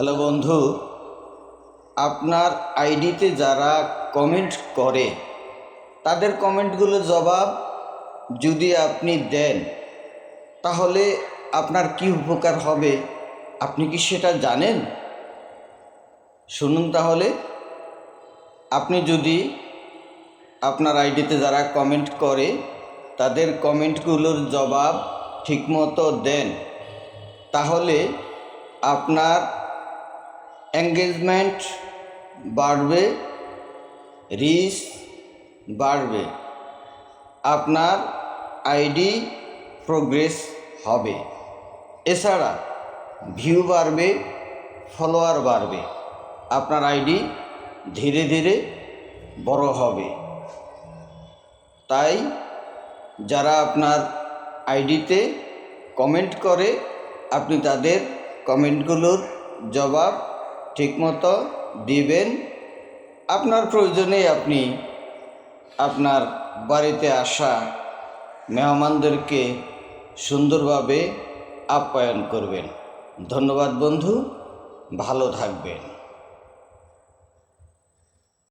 Hello বন্ধু, আপনার আইডিতে যারা কমেন্ট করে তাদের কমেন্টগুলোর জবাব যদি আপনি দেন তাহলে আপনার কি উপকার হবে আপনি কি সেটা জানেন? শুনুন তাহলে। আপনি যদি আপনার আইডিতে যারা কমেন্ট করে তাদের কমেন্টগুলোর জবাব ঠিকমতো দেন তাহলে আপনার এঙ্গেজমেন্ট বাড়বে, রিচ বাড়বে, আপনার আইডি প্রোগ্রেস হবে। এছাড়া ভিউ বাড়বে, ফলোয়ার বাড়বে, আপনার আইডি ধীরে ধীরে বড় হবে। তাই যারা আপনার আইডিতে কমেন্ট করে আপনি তাদের কমেন্টগুলোর জবাব ঠিকমতো দিবেন। আপনার প্রয়োজনে আপনি আপনার বাড়িতে আসা মেহমানদেরকে সুন্দরভাবে আপ্যায়ন করবেন। ধন্যবাদ বন্ধু, ভালো থাকবেন।